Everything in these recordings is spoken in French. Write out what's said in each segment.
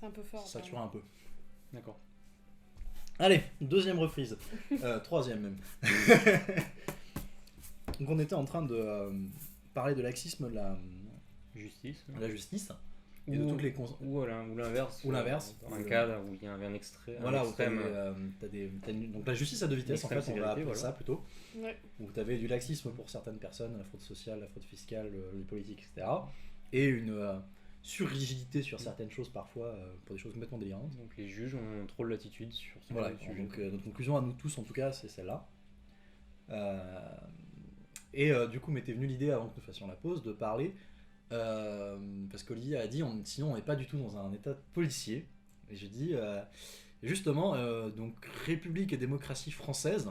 C'est un peu fort. Ça sature un peu. D'accord. Allez, deuxième reprise. Troisième même. Donc on était en train de parler de laxisme de Justice. la justice. Et de toutes les ou l'inverse. Ou l'inverse. Dans un cas où il y a un extrait. Voilà, un où extrême. donc la justice à deux vitesses, en fait, on va appeler voilà. ça plutôt. Ouais. Où tu avais du laxisme pour certaines personnes, la fraude sociale, la fraude fiscale, les politiques, etc. Et une surrigidité sur certaines choses parfois, pour des choses complètement délirantes. Donc les juges ont trop de latitude sur ce Voilà, sujet. donc notre conclusion à nous tous, en tout cas, c'est celle-là. Du coup, m'était venue l'idée, avant que nous fassions la pause, de parler, parce qu'Olivier a dit, sinon on n'est pas du tout dans un état policier. Et j'ai dit, justement, donc République et démocratie française,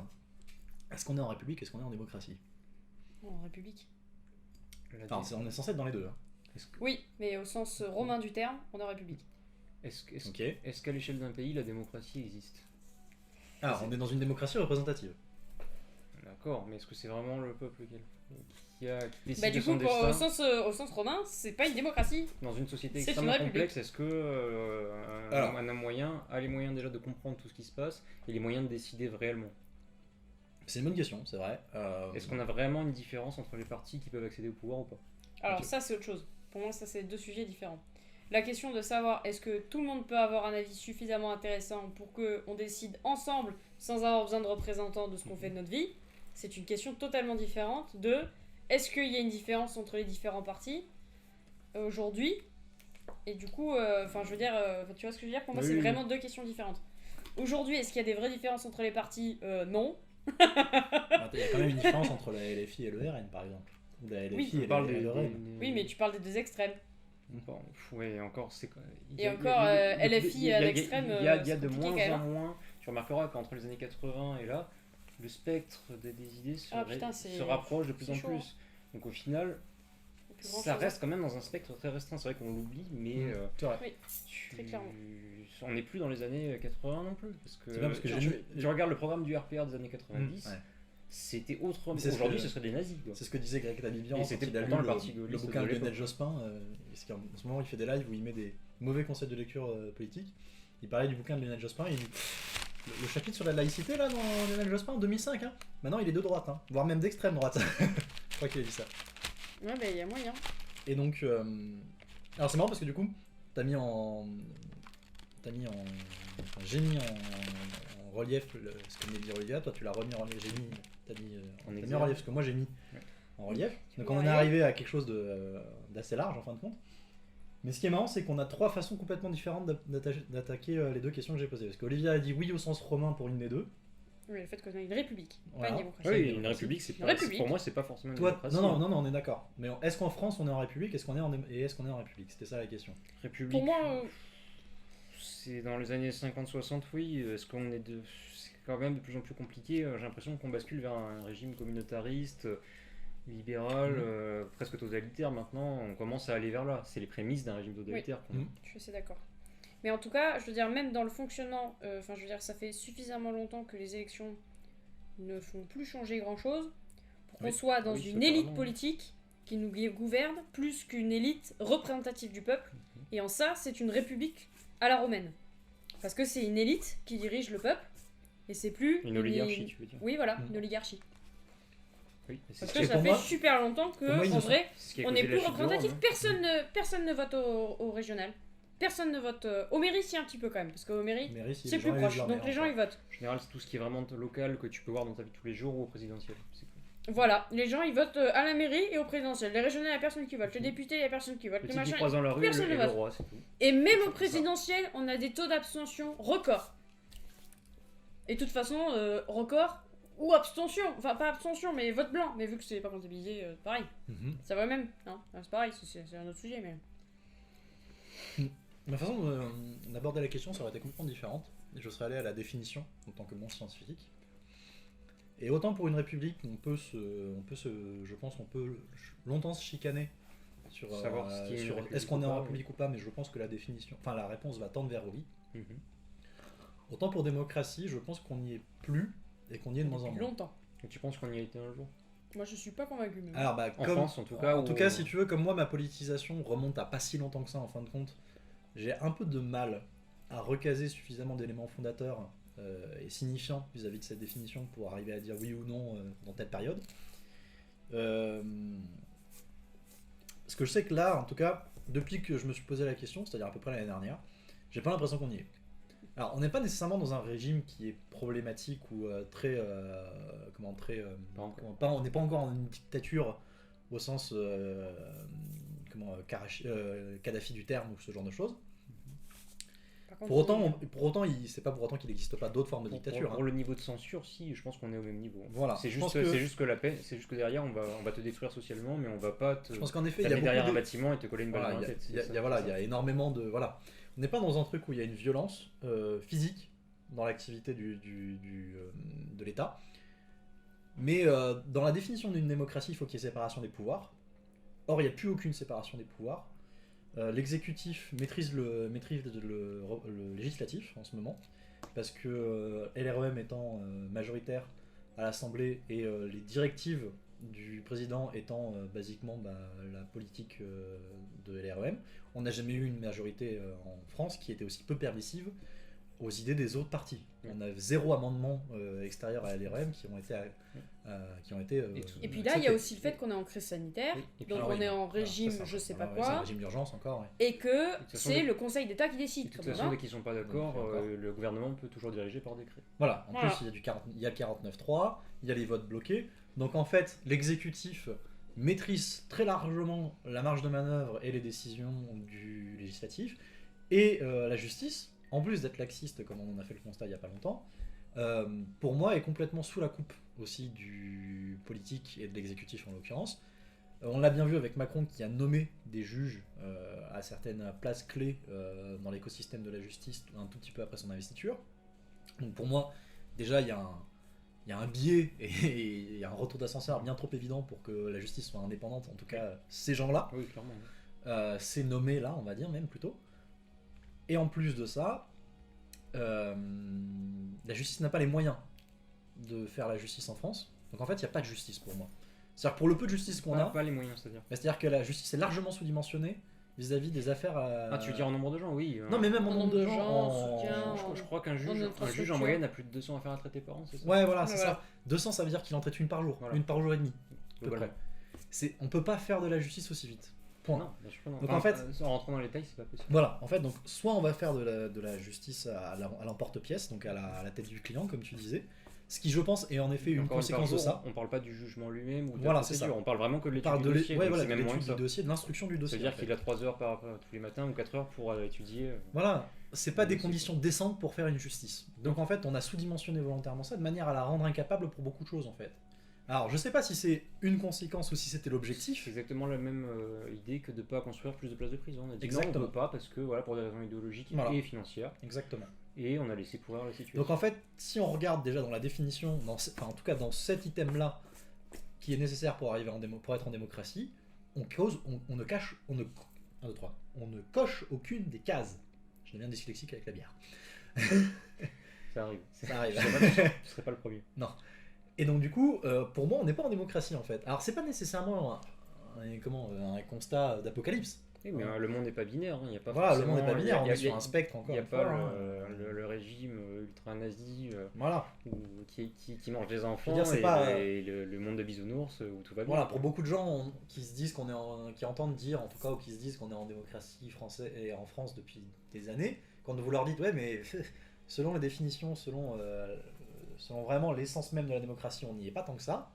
est-ce qu'on est en République, est-ce qu'on est en démocratie? En République. Enfin, on est censé être dans les deux. Hein. Oui, mais au sens romain du terme, on est en République. Est-ce qu'à l'échelle d'un pays, la démocratie existe? Alors, on est dans une démocratie représentative. D'accord, mais est-ce que c'est vraiment le peuple qui décide Bah de du son coup, destin au sens romain, c'est pas une démocratie. dans une société c'est extrêmement une république. complexe? Est-ce que un moyen a les moyens déjà de comprendre tout ce qui se passe et les moyens de décider réellement? C'est une bonne question, c'est vrai. Est-ce qu'on a vraiment une différence entre les partis qui peuvent accéder au pouvoir ou pas? Alors Ok. ça, c'est autre chose. Pour moi, ça, c'est deux sujets différents. La question de savoir est-ce que tout le monde peut avoir un avis suffisamment intéressant pour qu'on décide ensemble sans avoir besoin de représentants de ce qu'on fait de notre vie, c'est une question totalement différente de est-ce qu'il y a une différence entre les différents partis aujourd'hui. Et du coup, je veux dire, tu vois ce que je veux dire? Pour moi, Oui, c'est oui. vraiment deux questions différentes. Aujourd'hui, est-ce qu'il y a des vraies différences entre les partis? Non. Il y a quand même une différence entre la LFI et le RN, par exemple. Ou la LFI Oui. et On parle le RN. Oui, mais tu parles des deux extrêmes. Bon, ouais, encore, c'est quoi Et encore, LFI à l'extrême, il y a c'est de compliqué moins quand même, en moins. Tu remarqueras qu'entre les années 80 et là, le spectre des idées se rapproche de plus en chaud, plus. Donc au final, Plus ça grand-chose. reste quand même dans un spectre très restreint. C'est vrai qu'on l'oublie, mais C'est vrai. Oui, très clairement. on n'est plus dans les années 80 non plus. Parce que, C'est bien parce que je regarde le programme du RPR des années 90. Ouais. C'était autre. Mais c'est ce Aujourd'hui, que- ce serait des nazis. Quoi. C'est ce que disait Greg Tabibian Et quand c'était il a lu pourtant le parti le gaulliste bouquin de de Lionel l'époque. Jospin. Parce qu'en ce moment, il fait des lives où il met des mauvais conseils de lecture politique. Il parlait du bouquin de Lionel Jospin. Il dit le chapitre sur la laïcité, là, dans Lionel Jospin, en 2005, hein, maintenant, il est de droite, hein, voire même d'extrême droite. Je crois qu'il a dit ça. Ouais, bah il y a moyen. Et donc, alors c'est marrant parce que du coup, j'ai mis en relief ce que me dit Olivia. Toi, tu l'as remis en relief. T'as mis en relief ce que moi j'ai mis en relief. Donc, on en est arrivé à quelque chose d'assez large en fin de compte. Mais ce qui est marrant, c'est qu'on a trois façons complètement différentes d'attaquer les deux questions que j'ai posées. Parce qu'Olivia a dit oui au sens romain pour une des deux. Oui, le fait qu'on a une république, Voilà. pas une démocratie. Oui, une une démocratie. république, c'est Une pas, république. pour moi, c'est pas forcément une Toi, démocratie. non, on est d'accord. Mais est-ce qu'en France on est en République, est-ce qu'on est en République? C'était ça la question. République. Pour moi, C'est dans les années 50-60, oui. Est-ce qu'on est de... C'est quand même de plus en plus compliqué. J'ai l'impression qu'on bascule vers un régime communautariste, libéral, presque totalitaire maintenant. On commence à aller vers là. C'est les prémices d'un régime totalitaire. qu'on- je suis assez d'accord. Mais en tout cas, je veux dire, même dans le fonctionnement, je veux dire, ça fait suffisamment longtemps que les élections ne font plus changer grand-chose pour qu'on Oui. soit dans Oui, une c'est élite carrément. politique qui nous gouverne plus qu'une élite représentative du peuple. Et en ça, c'est une république à la romaine. Parce que c'est une élite qui dirige le peuple et c'est plus Une oligarchie, tu veux dire. Oui, voilà, Mhm. une oligarchie. Oui, mais c'est Parce ce que Et ça pour fait moi- super longtemps que, pour moi, ils en ne sont- vrai, ce qui a on causé n'est plus la chute de Rome, représentatif. hein. Personne ne vote au régional. Personne ne vote aux mairies, si un petit peu quand même. Parce qu'aux mairies, Mairie, si c'est les plus gens proche. élèvent leur Donc maire, les gens, quoi. ils votent. En général, c'est tout ce qui est vraiment local que tu peux voir dans ta vie de tous les jours ou au présidentiel. C'est cool. Voilà, les gens, ils votent à la mairie et au présidentiel. Les régionales, il n'y a personne qui vote. Les députés, il n'y a personne qui vote. Le Les type qui machins, croise dans la rue et personne ne le vote. roi, c'est tout. Et même C'est au ça. présidentiel, on a des taux d'abstention records. Et de toute façon, record ou abstention. Enfin, pas abstention, mais vote blanc. Mais vu que c'est pas comptabilisé, pareil. Mhm. Ça va même. Non, c'est pareil, c'est un autre sujet. Mais... Ma façon d'aborder la question, ça aurait été complètement différente. Et je serais allé à la définition en tant que bon scientifique. Et autant pour une république, je pense qu'on peut longtemps se chicaner sur, Savoir ce qui est une sur république est-ce qu'on ou est en pas, république ou pas, mais je pense que la réponse va tendre vers oui. Mhm. Autant pour démocratie, je pense qu'on n'y est plus et qu'on y est de moins en Depuis moins. longtemps. Et tu penses qu'on y a été un jour? Moi, je suis pas convaincu. Mais... Alors, En France, en tout cas. En tout cas, si tu veux, comme moi, ma politisation remonte à pas si longtemps que ça, en fin de compte. j'ai un peu de mal à recaser suffisamment d'éléments fondateurs et signifiants vis-à-vis de cette définition pour arriver à dire oui ou non dans telle période. Ce que je sais que là, en tout cas, depuis que je me suis posé la question, c'est-à-dire à peu près l'année dernière, j'ai pas l'impression qu'on y est. Alors, on n'est pas nécessairement dans un régime qui est problématique ou très, on n'est pas encore en une dictature au sens Kadhafi du terme ou ce genre de choses. Pour autant, c'est pas pour autant qu'il n'existe pas d'autres formes de dictature. Pour le niveau de censure, si, je pense qu'on est au même niveau. Voilà. C'est juste que la paix, c'est juste que derrière, on va te détruire socialement, mais on va pas te. Je pense qu'en effet, il y a derrière un bâtiment et te coller une balle dans la tête. Il y a énormément de On n'est pas dans un truc où il y a une violence physique dans l'activité de l'État, mais dans la définition d'une démocratie, il faut qu'il y ait séparation des pouvoirs. Or, il n'y a plus aucune séparation des pouvoirs. L'exécutif maîtrise le législatif en ce moment, parce que LREM étant majoritaire à l'Assemblée et les directives du président étant basiquement la politique de LREM, on n'a jamais eu une majorité en France qui était aussi peu permissive aux idées des autres partis. On a 0 amendement extérieur à LREM qui ont été et puis là, il y a aussi le fait qu'on est en crise sanitaire, donc on est en régime je sais pas quoi, c'est un régime d'urgence encore. Ouais. Et que c'est le Conseil d'État qui décide. De toute façon, dès qu'ils sont pas d'accord, le gouvernement peut toujours diriger par décret. Voilà, en plus il y a le 49.3, il y a les votes bloqués, donc en fait l'exécutif maîtrise très largement la marge de manœuvre et les décisions du législatif, et la justice, en plus d'être laxiste comme on en a fait le constat il n'y a pas longtemps, pour moi est complètement sous la coupe aussi du politique et de l'exécutif en l'occurrence. On l'a bien vu avec Macron qui a nommé des juges à certaines places clés dans l'écosystème de la justice un tout petit peu après son investiture. Donc pour moi, déjà il y a un biais et il y a un retour d'ascenseur bien trop évident pour que la justice soit indépendante, en tout cas ces gens-là, oui, clairement. ces nommés-là on va dire même plutôt. Et en plus de ça, la justice n'a pas les moyens de faire la justice en France. Donc en fait, il n'y a pas de justice pour moi. C'est-à-dire pour le peu de justice qu'on a, pas les moyens, c'est-à-dire que la justice est largement sous-dimensionnée vis-à-vis des affaires. Tu veux dire en nombre de gens, oui. Non, mais même en nombre de gens. Je crois qu'un juge en moyenne a plus de 200 affaires à traiter par an, c'est ça? Ouais, voilà, c'est ça. 200, ça veut dire qu'il en traite une par jour, une par jour et demi. On peut pas faire de la justice aussi vite. Point. Non, bien sûr, non. Donc en fait, en rentrant dans les détails, c'est pas possible. Voilà, en fait, donc soit on va faire de la justice à l'emporte-pièce, donc à la tête du client, comme tu disais, ce qui, je pense, est en effet une conséquence de ça. On parle pas du jugement lui-même ou de la procédure, on parle vraiment que de l'étude du dossier. De l'étude du dossier, de l'instruction du dossier. C'est-à-dire qu'il a 3 heures tous les matins ou 4 heures pour étudier. Voilà, c'est pas des conditions décentes pour faire une justice. Donc en fait, on a sous-dimensionné volontairement ça de manière à la rendre incapable pour beaucoup de choses en fait. Alors, je sais pas si c'est une conséquence ou si c'était l'objectif. C'est exactement la même idée que de ne pas construire plus de places de prison. On a dit exactement. Non, on ne peut pas parce que pour des raisons idéologiques et financières. Exactement. Et on a laissé courir la situation. Donc en fait, si on regarde déjà dans la définition, en tout cas dans cet item-là, qui est nécessaire pour être en démocratie, on ne coche aucune des cases. Je deviens dyslexique avec la bière. Ça arrive. Ça arrive. Tu serais pas le premier. Non. Et donc du coup, pour moi, on n'est pas en démocratie en fait. Alors c'est pas nécessairement un constat d'apocalypse. Oui, mais le monde n'est pas binaire. Il y a pas le monde n'est pas binaire. On est sur un spectre encore. Il n'y a pas le régime ultra-nazi qui mange des enfants et le monde de bisounours où tout va bien. Voilà, pour beaucoup de gens qui se disent qui entendent dire, en tout cas, ou qui se disent qu'on est en démocratie française et en France depuis des années, quand vous leur dites ouais, mais selon les définitions, selon vraiment l'essence même de la démocratie, on n'y est pas tant que ça.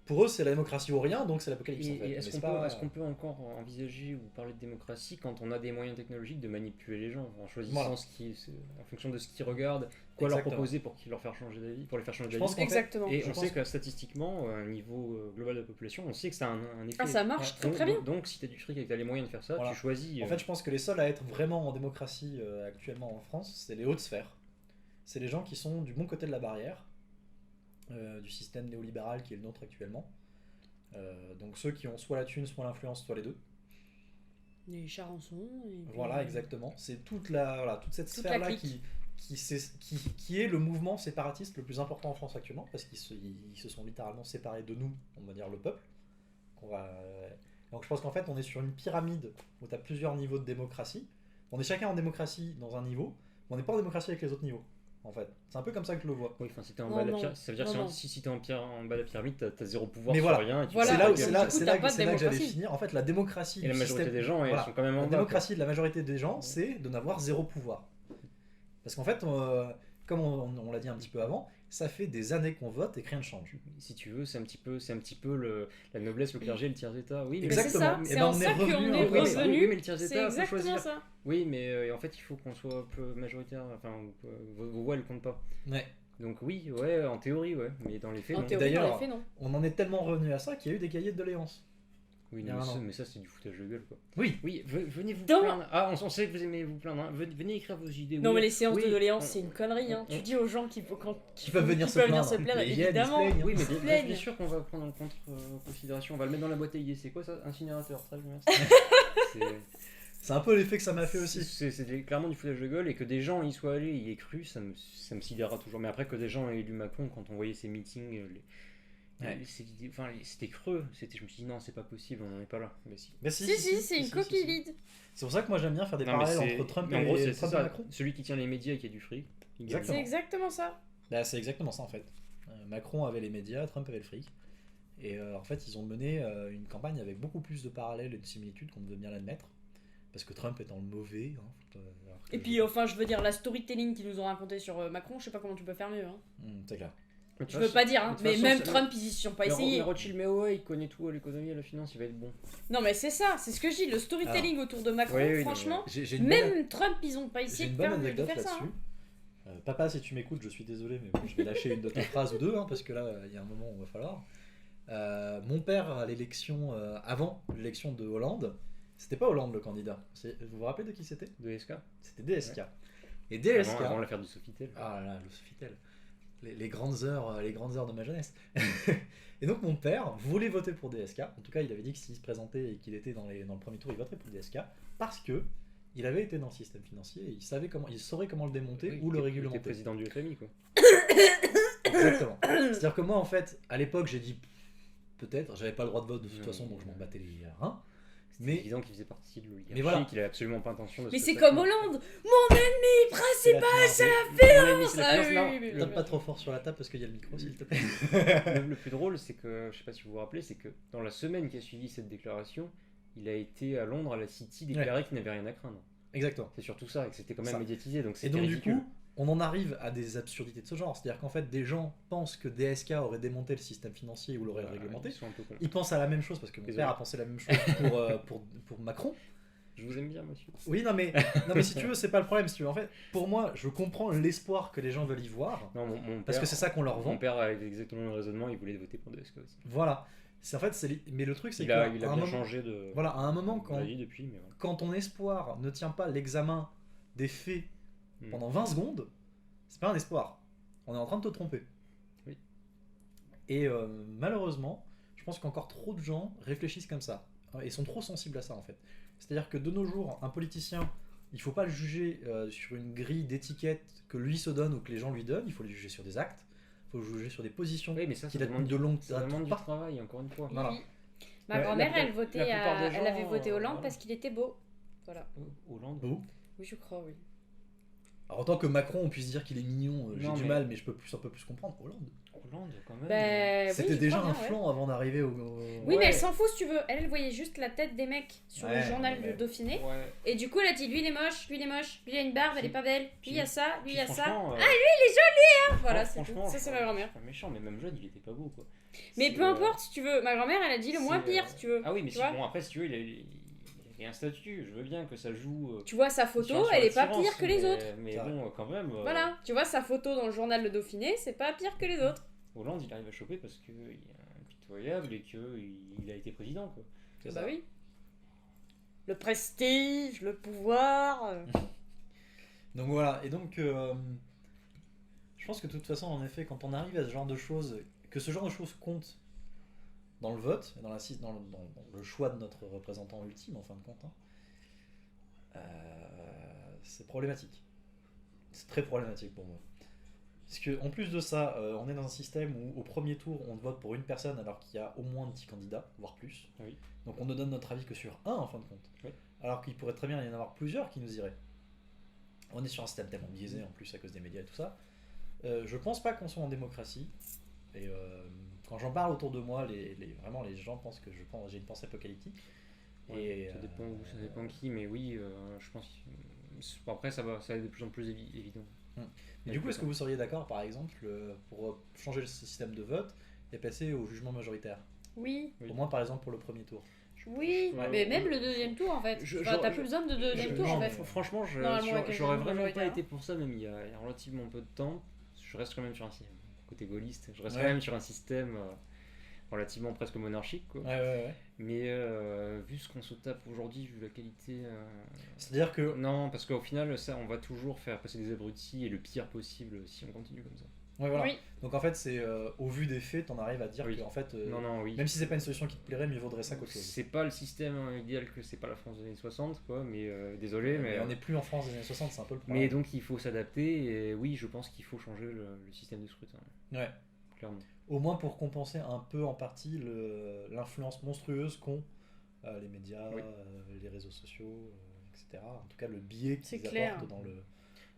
Pour eux, c'est la démocratie ou rien, donc c'est l'apocalypse. En fait. Est-ce qu'on peut encore envisager ou parler de démocratie quand on a des moyens technologiques de manipuler les gens en choisissant en fonction de ce qu'ils regardent, quoi leur proposer pour les faire changer d'avis, Exactement. Et on sait que statistiquement, au niveau global de la population, on sait que ça a un effet. Ah, ça marche très bien. Donc, si tu as du fric et que tu as les moyens de faire ça, tu choisis. En fait, je pense que les seuls à être vraiment en démocratie actuellement en France, c'est les hautes sphères. C'est les gens qui sont du bon côté de la barrière. Du système néolibéral qui est le nôtre actuellement. Donc ceux qui ont soit la thune, soit l'influence, soit les deux. Les Charançons. Voilà, exactement. C'est toute cette sphère-là qui est le mouvement séparatiste le plus important en France actuellement, parce qu'ils se sont littéralement séparés de nous, on va dire le peuple. Donc je pense qu'en fait, on est sur une pyramide où tu as plusieurs niveaux de démocratie. On est chacun en démocratie dans un niveau, mais on n'est pas en démocratie avec les autres niveaux. En fait, c'est un peu comme ça que je le vois. Oui, enfin, si t'es en bas de la pyramide, ça veut dire que si t'es en bas de la pyramide, t'as zéro pouvoir Mais sur voilà. rien. Et tu Voilà. C'est là, Du coup, c'est t'as là, pas de c'est là que j'allais démocratie. finir. En fait, la démocratie Et la du majorité système- des gens, voilà. ils sont quand même en La bas. démocratie de la majorité des gens, c'est de n'avoir zéro pouvoir. Parce qu'en fait, comme on l'a dit un petit peu avant, ça fait des années qu'on vote et que rien ne change. Si tu veux, c'est un petit peu la noblesse, le clergé, le tiers-état. Oui, mais Mais c'est ça, Exactement. c'est Eh ben, en on est ça revenu qu'on un est peu à ça. revenu. Oui, mais le tiers C'est état peut exactement choisir. ça. Oui, mais en fait, il faut qu'on soit un peu majoritaire. Enfin, vos voix, elles comptent pas. Ouais. Donc oui, ouais, en théorie, ouais, mais dans les faits, En non. théorie, dans D'ailleurs, les faits, non. On en est tellement revenu à ça qu'il y a eu des cahiers de doléances. Oui, Il y a non, un an. mais ça, c'est du foutage de gueule, quoi. Oui. Oui, venez vous Dans- plaindre. Ah, on sait que vous aimez vous plaindre. Hein. Venez écrire vos idées. Non, oui. mais les séances Oui, de doléances, on- c'est une connerie. Hein. on- Tu dis aux gens qui peuvent venir se plaindre. plaindre, Ils viennent, ils se évidemment. plaignent. Oui, mais Ils se bien plaignent. sûr qu'on va prendre en compte en considération. On va le mettre dans la boîte à idées. C'est quoi ça? Incinérateur. Très bien, merci. C'est- C'est un peu l'effet que ça m'a fait aussi. C'est clairement du foutage de gueule et que des gens y soient allés, y aient cru, ça me sidérera toujours. Mais après que des gens aient élu Macron, quand on voyait ces meetings, c'était creux. Je me suis dit non, c'est pas possible, on n'en est pas là. Mais si. Mais Si, c'est une coquille vide. C'est pour ça que moi j'aime bien faire des Non, mais parallèles entre Trump mais en gros, et c'est Trump et ça. Macron. Celui qui tient les médias et qui a du fric. il gagne. Exactement. C'est exactement ça. Bah, c'est exactement ça en fait. Macron avait les médias, Trump avait le fric. Et en fait, ils ont mené une campagne avec beaucoup plus de parallèles et de similitudes qu'on ne veut bien l'admettre. Parce que Trump étant le mauvais. Hein, alors que- Et puis, enfin, je veux dire, la storytelling qu'ils nous ont raconté sur Macron, je sais pas comment tu peux faire mieux. Hein. C'est clair. Mais de Je toute veux pas dire, de hein, toute mais façon, même c'est- Trump, ils y sont pas mais essayés. Rothschild, mais ouais, il connaît tout à l'économie, à la finance, il va être bon. Non, mais c'est ça, c'est ce que je dis. Le storytelling autour de Macron, Oui, oui, non, franchement, J'ai une même Trump, ils ont pas J'ai essayé une de bonne faire, anecdote ça. là-dessus. hein. Papa, si tu m'écoutes, je suis désolé, mais bon, je vais lâcher une de tes phrases ou deux, hein, parce que là, il y a un moment où il va falloir. Mon père, à l'élection, avant l'élection de Hollande, c'était pas Hollande le candidat. Vous vous rappelez de qui c'était? De SK. C'était DSK. Et DSK. Avant l'affaire du Sofitel. Ah là là, le Sofitel. Les grandes heures de ma jeunesse. Et donc mon père voulait voter pour DSK. En tout cas, il avait dit que s'il se présentait et qu'il était dans le premier tour, il voterait pour DSK parce que il avait été dans le système financier et il saurait comment le démonter Oui, ou le il était réglementer. président du FMI, quoi. Exactement. C'est-à-dire que moi, en fait, à l'époque, j'ai dit peut-être, j'avais pas le droit de vote de toute Non, façon, donc je m'en battais les reins. C'est Mais évident qu'il faisait partie de l'oligarchie, Mais voilà. qu'il avait absolument pas intention de Mais se c'est passer. comme Hollande. Mon ennemi principal, c'est Mon ami, c'est la Ah, finance, oui, non. oui, oui, oui. tape pas trop fort sur la table parce qu'il y a le micro, s'il te plaît. Le plus drôle, c'est que, je sais pas si vous vous rappelez, c'est que dans la semaine qui a suivi cette déclaration, il a été à Londres, à la City, déclaré qu'il n'avait rien à craindre. Exactement. C'est surtout ça, et que c'était quand même Ça. médiatisé, donc Et c'était donc ridicule. du coup, on en arrive à des absurdités de ce genre. C'est-à-dire qu'en fait, des gens pensent que DSK aurait démonté le système financier ou l'aurait Voilà, réglementé. ils sont un peu cons. Ils pensent à la même chose parce que mon Désolé. père a pensé la même chose pour Macron. Je vous aime bien, monsieur. Oui, non mais si tu veux, c'est pas le problème. Si tu veux. En fait, pour moi, je comprends l'espoir que les gens veulent y voir Non, mon parce père, que c'est ça qu'on leur mon vend. père avait exactement le raisonnement, il voulait voter pour DSK aussi. Voilà. C'est en fait, mais le truc, c'est Il qu'à a bien un moment, changé de voilà, à un moment quand d'avis depuis, mais voilà. quand ton espoir ne tient pas l'examen des faits pendant 20 secondes, c'est pas un espoir. On est en train de te tromper. Oui. Et malheureusement, je pense qu'encore trop de gens réfléchissent comme ça et sont trop sensibles à ça en fait. C'est-à-dire que de nos jours, un politicien, il faut pas le juger sur une grille d'étiquettes que lui se donne ou que les gens lui donnent, il faut le juger sur des actes, il faut le juger sur des positions Oui, mais ça qui demande datent de longue ça demande du date. travail, encore une fois. Voilà. Oui. Ma La- grand-mère, la- elle votait la plupart des elle gens, avait voté Hollande voilà. parce qu'il était beau. Voilà. Hollande. Oh. Oui, je crois, oui. Alors autant que Macron, on puisse dire qu'il est mignon, j'ai Non, du mais- mal, mais je peux un peu plus comprendre. Hollande. Hollande, quand même. Ben, C'était oui, je déjà crois un bien, ouais. flanc avant d'arriver au. Oui, Ouais. mais elle s'en fout si tu veux. Elle voyait juste la tête des mecs sur le Ouais, journal ouais. du Dauphiné. Ouais. Et du coup, elle a dit lui il est moche, lui il est moche, lui il a une barbe, elle est pas belle, lui il y a ça, lui il y a ça. Franchement, Voilà, c'est tout. franchement, Ça, c'est ma grand-mère. C'est pas méchant, mais même jeune, il était pas beau, quoi. Mais C'est, peu importe si tu veux. Ma grand-mère, elle a dit le moins c'est, pire si tu veux. Ah oui, mais Tu si, vois bon, après, si tu veux, il avait un statut. Je veux bien que ça joue. Tu vois sa photo, sur elle est pas l'attirance, pire que les mais- autres. Mais C'est vrai. bon, quand même. Voilà, tu vois sa photo dans le journal Le Dauphiné, c'est pas pire que les autres. Hollande, il arrive à choper parce qu'il est impitoyable et qu'il a été président, quoi. C'est Bah ça. oui. Le prestige, le pouvoir. Donc voilà, et donc je pense que de toute façon, en effet, quand on arrive à ce genre de choses, que ce genre de choses compte dans le vote, et dans le choix de notre représentant ultime, en fin de compte, hein, c'est problématique. C'est très problématique pour moi. Parce qu'en plus de ça, on est dans un système où au premier tour, on vote pour une personne alors qu'il y a au moins 10 candidats, voire plus. Oui. Donc on ne donne notre avis que sur un en fin de compte. Oui. Alors qu'il pourrait très bien y en avoir plusieurs qui nous iraient. On est sur un système tellement biaisé en plus à cause des médias et tout ça. Je pense pas qu'on soit en démocratie. Et quand j'en parle autour de moi, vraiment les gens pensent que j'ai une pensée apocalyptique. Ouais, Et, ça dépend où, ça dépend qui, mais oui, je pense. Après, ça va être de plus en plus évident. Mais du coup, est-ce que vous seriez d'accord, par exemple, pour changer le système de vote et passer au jugement majoritaire? Oui. Au moins, par exemple, pour le premier tour. Oui, mais même le deuxième tour en fait. T'as plus besoin de deuxième tour en fait. Franchement, Normalement, j'aurais vraiment pas majoritaire. été pour ça, même il y a relativement peu de temps. Je reste quand même sur un système, côté gaulliste, je reste Ouais. quand même sur un système relativement presque monarchique, quoi. Ouais. Mais vu ce qu'on se tape aujourd'hui, vu la qualité. C'est-à-dire que. Non, parce qu'au final, ça, on va toujours faire passer des abrutis et le pire possible si on continue comme ça. Ouais, voilà. Oui. Donc en fait, c'est au vu des faits, t'en arrives à dire Oui. que en fait, Non, oui. même si c'est pas une solution qui te plairait, mieux vaudrait ça qu'autre chose. C'est pas le système idéal, que c'est pas la France des années 60, quoi, mais désolé, mais. On n'est plus en France des années 60, c'est un peu le problème. Mais donc il faut s'adapter, et oui, je pense qu'il faut changer le système de scrutin, Ouais. clairement. Au moins pour compenser un peu en partie l'influence monstrueuse qu'ont les médias, Oui. Les réseaux sociaux, etc. En tout cas, le biais C'est qu'ils clair. apportent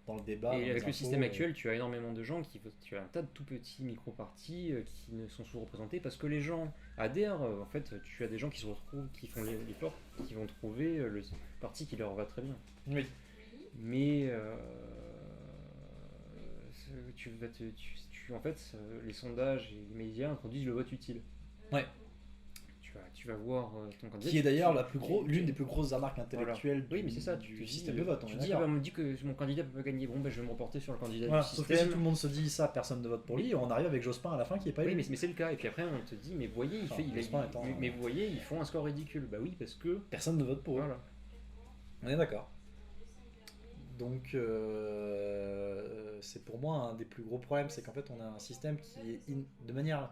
dans le débat. dans Et les avec le infos, système actuel, tu as énormément de gens tu as un tas de tout petits micro-partis qui ne sont sous-représentés parce que les gens adhèrent. En fait, tu as des gens qui se retrouvent, qui font l'effort, qui vont trouver le parti qui leur va très bien. Oui. Mais en fait, les sondages et les médias introduisent le vote utile. Ouais. Tu vas voir ton candidat. Qui est d'ailleurs l'une des plus grosses arnaques intellectuelles Oui, mais c'est ça, du tu te dis, système de vote. Tu dis, on me dit que mon candidat peut pas gagner, bon, ben, je vais me reporter sur le candidat Voilà, du sauf que si système. tout le monde se dit ça, personne ne vote pour lui, et on arrive avec Jospin à la fin qui est pas Oui, élu. mais c'est le cas. Et puis après, on te dit, mais voyez, mais vous voyez, ils font un score ridicule. Bah oui, parce que. Personne ne vote pour eux. Voilà. On est d'accord. Donc, c'est pour moi un des plus gros problèmes, c'est qu'en fait, on a un système qui est de manière.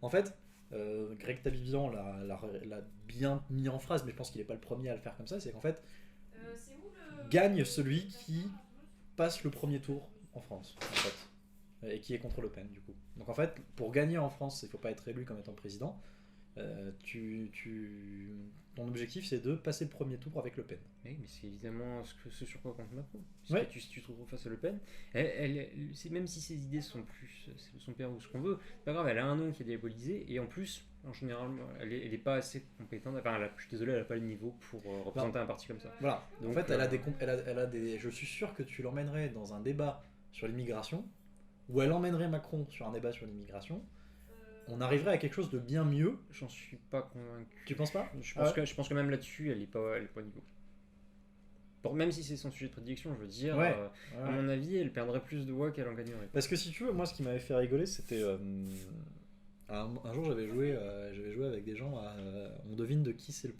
En fait, Greg Tabibian l'a bien mis en phrase, mais je pense qu'il n'est pas le premier à le faire comme ça. C'est qu'en fait, gagne celui qui passe le premier tour en France, en fait, et qui est contre Le Pen, du coup. Donc, en fait, pour gagner en France, il ne faut pas être élu comme étant président. Ton objectif, c'est de passer le premier tour avec Le Pen. Oui, mais c'est évidemment ce sur quoi compte Macron. Ouais. Si tu te retrouves face à Le Pen, même si ses idées sont plus son père ou ce qu'on veut, c'est pas grave, elle a un nom qui est diabolisé, et en plus, en général, elle est pas assez compétente. Enfin, je suis désolé, elle a pas le niveau pour représenter un parti comme ça. Voilà. Donc, en fait, elle a des. Je suis sûr que tu l'emmènerais dans un débat sur l'immigration, ou elle emmènerait Macron sur un débat sur l'immigration. On arriverait à quelque chose de bien mieux. J'en suis pas convaincu. Tu penses pas? Je pense que même là-dessus, elle est pas au niveau. Même si c'est son sujet de prédilection, je veux dire, Ouais. à mon avis, elle perdrait plus de voix qu'elle en gagnerait. Parce que si tu veux, moi, ce qui m'avait fait rigoler, c'était un jour, j'avais joué avec des gens. On devine de qui c'est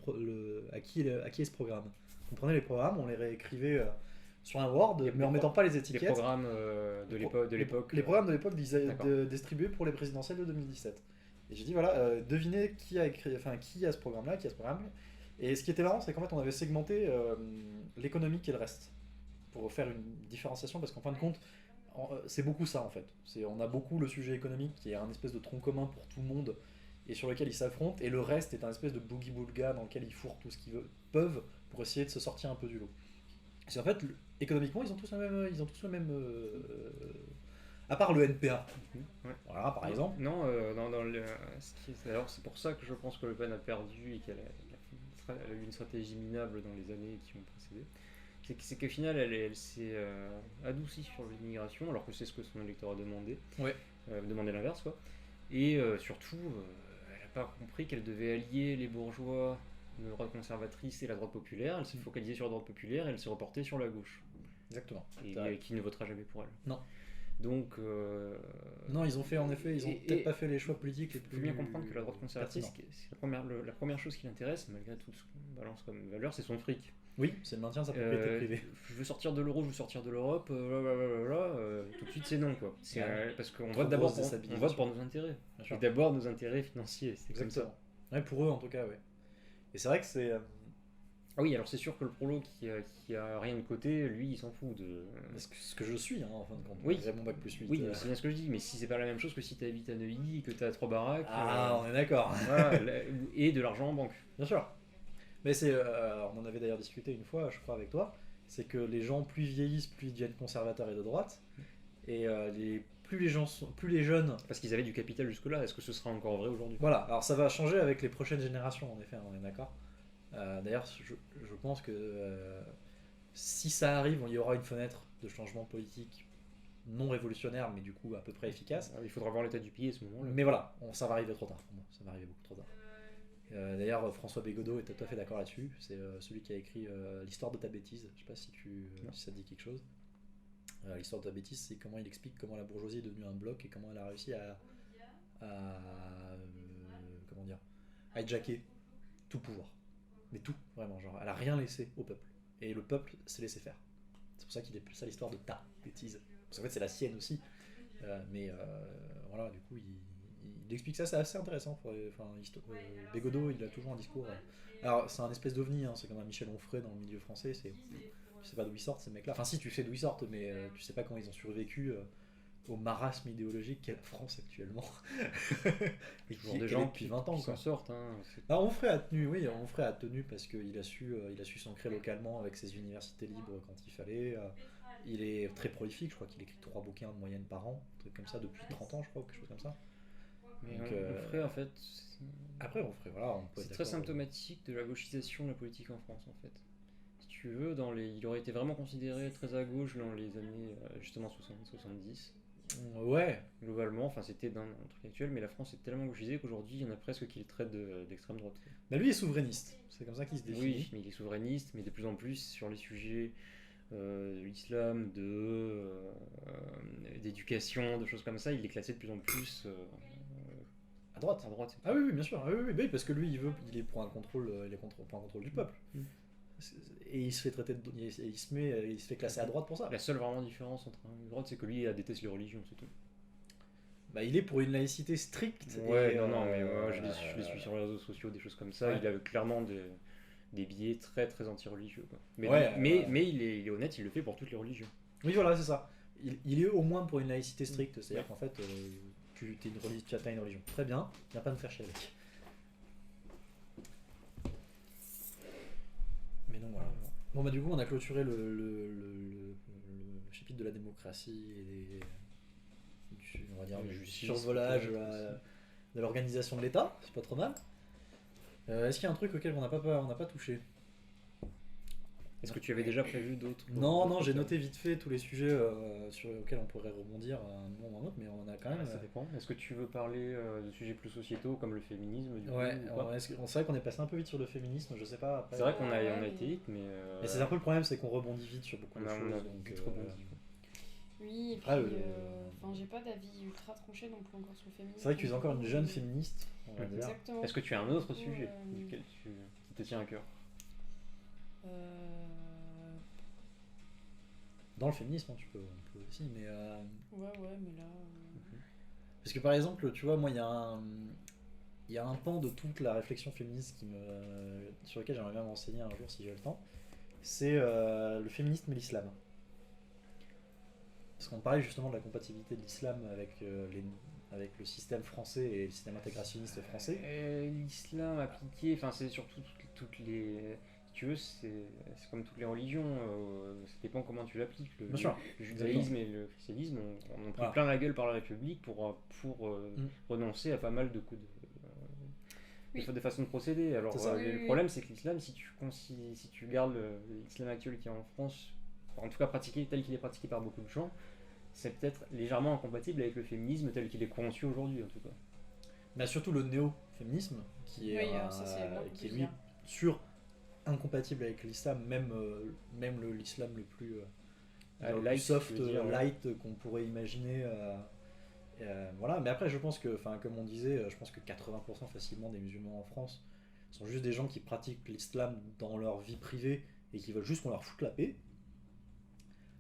à qui est ce programme. On prenait les programmes, on les réécrivait sur un Word, mais en mettant pas les étiquettes. Les programmes de l'époque. Les programmes de l'époque distribués pour les présidentielles de 2017. Et j'ai dit voilà, devinez qui a ce programme-là, qui a ce programme. Et ce qui était marrant, c'est qu'en fait, on avait segmenté l'économique et le reste pour faire une différenciation, parce qu'en fin de compte, c'est beaucoup ça en fait. On a beaucoup le sujet économique qui est un espèce de tronc commun pour tout le monde et sur lequel ils s'affrontent, et le reste est un espèce de boogie-boulga dans lequel ils fourrent tout ce qu'ils peuvent pour essayer de se sortir un peu du lot. C'est en fait, économiquement, ils ont tous le même à part le NPA. Ouais. Voilà, par exemple. Non, alors c'est pour ça que je pense que Le Pen a perdu et qu'elle a eu une stratégie minable dans les années qui ont précédé. C'est qu'au final, elle s'est adoucie sur l'immigration, alors que c'est ce que son électorat demandait. Ouais. Demandait l'inverse, quoi. Et surtout, elle n'a pas compris qu'elle devait allier les bourgeois, la droite conservatrice et la droite populaire. Elle s'est focalisée sur la droite populaire et elle s'est reportée sur la gauche. Exactement. Et qui ne votera jamais pour elle. Non. Donc. Non, ils ont peut-être pas fait les choix politiques les plus. Il faut bien comprendre que la droite conservatrice, c'est la première chose qui l'intéresse, malgré tout ce qu'on balance comme valeur, c'est son fric. Oui, c'est le maintien de sa propriété privée. Je veux sortir de l'euro, je veux sortir de l'Europe, tout de suite c'est non, quoi. Parce qu'on vote d'abord pour nos intérêts. Et d'abord nos intérêts financiers. C'est comme ça. Ouais, pour eux en tout cas, ouais. Et c'est vrai que c'est. Ah oui, alors c'est sûr que le prolo qui a rien de côté, lui, il s'en fout de. Ce que je suis, en fin de compte. Oui. J'ai mon bac plus 8. Oui, c'est bien ce que je dis, mais si c'est pas la même chose que si tu habites à Neuilly, que tu as 3 baraques. Ah, on est d'accord. Voilà, et de l'argent en banque. Bien sûr. Mais on en avait d'ailleurs discuté une fois, je crois, avec toi. C'est que les gens, plus ils vieillissent, plus ils deviennent conservateurs et de droite. Et plus les jeunes. Parce qu'ils avaient du capital jusque-là, est-ce que ce sera encore vrai aujourd'hui? Voilà, alors ça va changer avec les prochaines générations, en effet, on est d'accord. D'ailleurs, je pense que si ça arrive, il y aura une fenêtre de changement politique non révolutionnaire, mais du coup à peu près efficace. Il faudra voir l'état du pays à ce moment-là. Mais voilà, ça va arriver trop tard pour moi, ça va arriver beaucoup trop tard. D'ailleurs, François Bégodeau est tout à fait d'accord là-dessus. C'est celui qui a écrit l'histoire de ta bêtise. Je sais pas si ça te dit quelque chose. L'histoire de ta bêtise, c'est comment il explique comment la bourgeoisie est devenue un bloc et comment elle a réussi comment dire, à hijacker tout pouvoir. Mais tout, vraiment, genre, elle a rien laissé au peuple. Et le peuple s'est laissé faire. C'est pour ça qu'il appelle ça l'histoire de ta bêtise. Parce qu'en fait, c'est la sienne aussi. Voilà, du coup, il explique ça, c'est assez intéressant. Bégodeau, il a toujours un discours. Alors, c'est un espèce d'ovni, hein, c'est comme un Michel Onfray dans le milieu français. Tu sais pas d'où ils sortent, ces mecs-là. Enfin, si, tu sais d'où ils sortent, mais tu sais pas comment ils ont survécu au marasme idéologique qu'est la France actuellement. Et toujours des gens depuis 20 ans qui s'en sortent. Hein, alors Onfray a tenu parce qu'il a su s'ancrer localement avec ses universités libres quand il fallait. Il est très prolifique, je crois qu'il écrit 3 bouquins de moyenne par an, un truc comme ça, depuis 30 ans, je crois, ou quelque chose comme ça. Mais donc, Onfray, en fait. Après, Onfray, voilà. C'est très symptomatique de la gauchisation de la politique en France, en fait. Si tu veux, il aurait été vraiment considéré très à gauche dans les années justement 60-70. Ouais. Globalement, enfin c'était dans un truc actuel, mais la France est tellement gauchisée qu'aujourd'hui il y en a presque qui le traitent d'extrême droite. Bah lui est souverainiste, c'est comme ça qu'il se définit. Oui, mais il est souverainiste, mais de plus en plus sur les sujets de l'islam, d'éducation, de choses comme ça, il est classé de plus en plus à droite. Ah oui, bien sûr. Ah oui, parce que lui il est pour un contrôle, pour un contrôle du peuple. Et il se fait traiter il se fait classer à droite pour ça. La seule vraiment différence entre un et droite, c'est que lui il déteste les religions, c'est tout. Bah, il est pour une laïcité stricte. Ouais, non, mais moi je les suis sur les réseaux sociaux, des choses comme ça. Ouais. Il a clairement des biais très très anti-religieux. Quoi. Mais il est honnête, il le fait pour toutes les religions. Oui, voilà, c'est ça. Il est au moins pour une laïcité stricte, c'est-à-dire qu'en fait, tu as une religion. Très bien, viens pas me faire chier avec. Mais non, voilà. Bon, bah, du coup, on a clôturé le chapitre de la démocratie et on va dire du survolage de l'organisation de l'État, c'est pas trop mal. Est-ce qu'il y a un truc auquel on n'a pas touché? Est-ce que tu avais déjà prévu d'autres? Non, j'ai noté vite fait tous les sujets sur lesquels on pourrait rebondir à un moment ou à un autre, mais on a quand même. Ça dépend. Est-ce que tu veux parler de sujets plus sociétaux comme le féminisme du Ouais, coup, c'est vrai qu'on est passé un peu vite sur le féminisme, je sais pas. Après, c'est vrai qu'on a été vite, mais. Mais c'est un peu le problème, c'est qu'on rebondit vite sur beaucoup de choses. On a vite rebondi. Oui, et puis, j'ai pas d'avis ultra tranché non plus encore sur le féminisme. C'est vrai que tu es encore une jeune féministe. Exactement. Est-ce que tu as un autre sujet duquel qui te tient à cœur? Dans le féminisme, on peut aussi, mais. Ouais, mais là. Parce que par exemple, tu vois, moi, il y a un pan de toute la réflexion féministe sur lequel j'aimerais bien m'enseigner un jour si j'ai le temps. C'est le féminisme et l'islam. Parce qu'on parlait justement de la compatibilité de l'islam avec le système français et le système intégrationniste français. L'islam appliqué, enfin c'est surtout toutes les... Si tu veux, c'est comme toutes les religions, ça dépend comment tu l'appliques. Le judaïsme et le christianisme ont pris plein la gueule par la République pour renoncer à pas mal de coups de façons de procéder. Alors le problème c'est que l'islam, si tu regardes l'islam actuel qui est en France, en tout cas pratiqué tel qu'il est pratiqué par beaucoup de gens, c'est peut-être légèrement incompatible avec le féminisme tel qu'il est conçu aujourd'hui en tout cas. Mais surtout le néo-féminisme qui est lui incompatible avec l'islam, même l'islam le plus light, soft, light qu'on pourrait imaginer. Voilà, mais après je pense que, comme on disait, je pense que 80% facilement des musulmans en France sont juste des gens qui pratiquent l'islam dans leur vie privée et qui veulent juste qu'on leur foute la paix.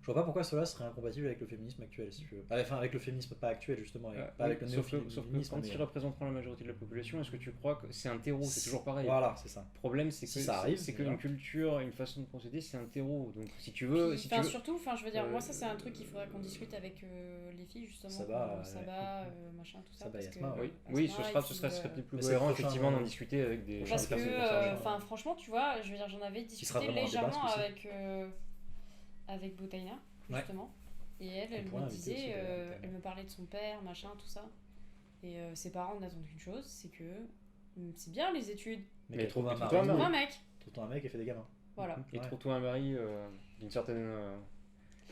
Je vois pas pourquoi cela serait incompatible avec le féminisme actuel, si tu veux. Enfin, avec le féminisme pas actuel, justement, et pas avec le sauf que néo-féminisme. quand ils représenteront la majorité de la population, est-ce que tu crois que c'est un terreau? C'est toujours pareil. Voilà, c'est ça. Le problème, c'est que Si ça arrive, c'est déjà. qu'une culture, une façon de procéder, c'est un terreau. Donc si tu veux. Puis, Si tu veux... surtout, je veux dire, moi, ça, c'est un truc qu'il faudrait qu'on discute avec les filles, justement. Sabah, machin, tout ça. Sabah, parce Yasma, que, Oui, Asma, ce serait peut-être plus Mais c'est cohérent, le prochain, effectivement, d'en discuter avec des Parce personnes que, concernées. franchement, tu vois, je veux dire, j'en avais Qui sera discuté vraiment un débat, légèrement ce avec Boutaina, Ouais. justement. Et elle On me pourrait inviter aussi, disait, d'ailleurs, elle me parlait de son père, machin, tout ça. Et ses parents n'attendent qu'une chose, c'est que c'est bien les études. Mais Mais qu'elle trouve un trouve mari. un Trouve un mec. Trouve un mec et fait des gamins. Voilà. Et Ouais. trouve-toi un mari d'une certaine.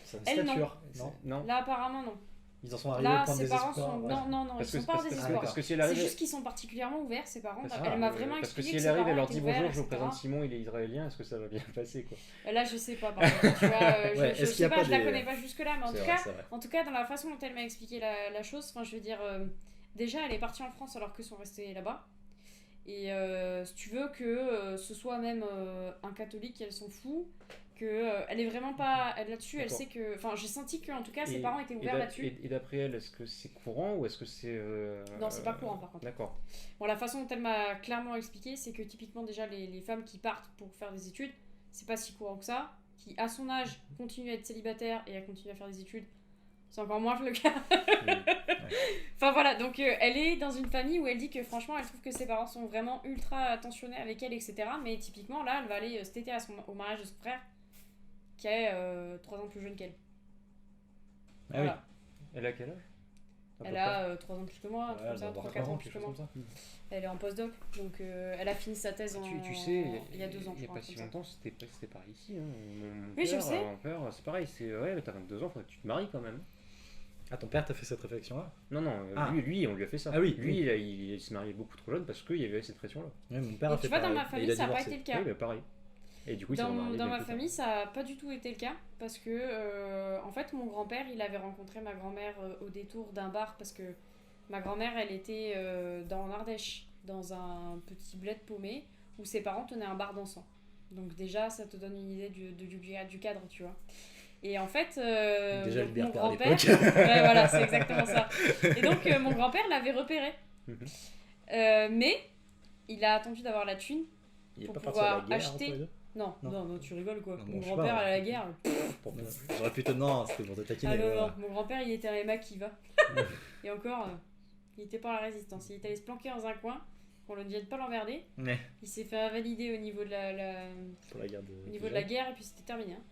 C'est une Elle, non. stature, non? Non. Là, apparemment, non. Ils en sont arrivés au Là, point de ses parents désespoir. sont. ouais. Non, ils sont pas des espoirs. Parce que si elle C'est arrive. juste qu'ils sont particulièrement ouverts, ses parents. Parce Elle m'a vraiment parce que expliqué si elle ses arrive, parents elle leur étaient dit ouverts, bonjour, je vous etc. présente Simon, il est israélien, est-ce que ça va bien passer quoi? Là, je sais pas, par contre. Tu vois, Ouais, je est-ce qu'il y sais a pas, pas je la des- connais pas jusque-là, mais C'est vrai, c'est vrai. en tout cas, dans la façon dont elle m'a expliqué la chose, enfin, je veux dire, déjà, elle est partie en France alors que sont restés là-bas. Et si tu veux que ce soit même un catholique, elle s'en fout, que elle est vraiment pas là-dessus, elle D'accord. sait que. Enfin, j'ai senti que en tout cas, ses Et- parents étaient ouverts là-dessus. Et d'après elle, est-ce que c'est courant ou est-ce que c'est. Non, c'est pas courant, par contre. D'accord. Bon, la façon dont elle m'a clairement expliqué, c'est que typiquement, déjà, les femmes qui partent pour faire des études, c'est pas si courant que ça. Qui, à son âge, continuent à être célibataires et à continuer à faire des études, c'est encore moins le cas. Enfin voilà, donc elle est dans une famille où elle dit que franchement, elle trouve que ses parents sont vraiment ultra attentionnés avec elle, etc. Mais typiquement, là, elle va aller cet été au mariage de son frère, qui est 3 ans plus jeune qu'elle. Ah oui. Voilà. Elle a quel âge à peu Elle a 3 ans plus que moi, un truc Ouais, comme elle ça, doit avoir 3-4 ans 3 ans, plus quelque que chose moi. comme ça. Elle est en postdoc, donc elle a fini sa thèse Tu sais, il y a 2 ans. il n'y je a crois, pas un si truc comme ça. longtemps, c'était pareil ici. Hein. Mon Oui, je père, sais. Mon père, c'est pareil. Ouais, t'as 22 ans, faudrait que tu te maries quand même. Ah, ton père t'a fait cette réflexion-là? Non, Ah. lui, on lui a fait ça. Ah oui, Lui, il se mariait beaucoup trop jeune parce qu'il y avait cette pression-là. Ouais, mon père a Et fait tu vois, dans pareil. ma Et il famille, a ça n'a pas divorcé. été le cas. Oui, bah pareil. Et du coup, il s'est Dans remarié ma bien plus tard. famille, ça n'a pas du tout été le cas parce que, en fait, mon grand-père, il avait rencontré ma grand-mère au détour d'un bar parce que ma grand-mère, elle était en Ardèche, dans un petit bled paumé où ses parents tenaient un bar dansant. Donc déjà, ça te donne une idée du cadre, tu vois. Et en fait, Déjà donc, le mon père à grand-père, l'époque. ouais, voilà, c'est exactement ça. Et donc, mon grand-père l'avait repéré. Mhm. Mais il a attendu d'avoir la thune. Il est Pour pas parti à la pouvoir guerre acheter- entre les deux? Non, Non. non, tu rigoles quoi. Non, Mon bon, je sais grand-père pas, à la ouais. guerre. J'aurais pu te. Non, c'était pour te taquiner. Ah non, voilà. non, mon grand-père il était un Emma qui va. Et encore, il était pas à la résistance. Il est allé se planquer dans un coin, qu'on ne vienne pas l'emmerder. Mais Il s'est fait invalider au niveau de pour la guerre de. au niveau de la guerre et puis c'était terminé. Hein.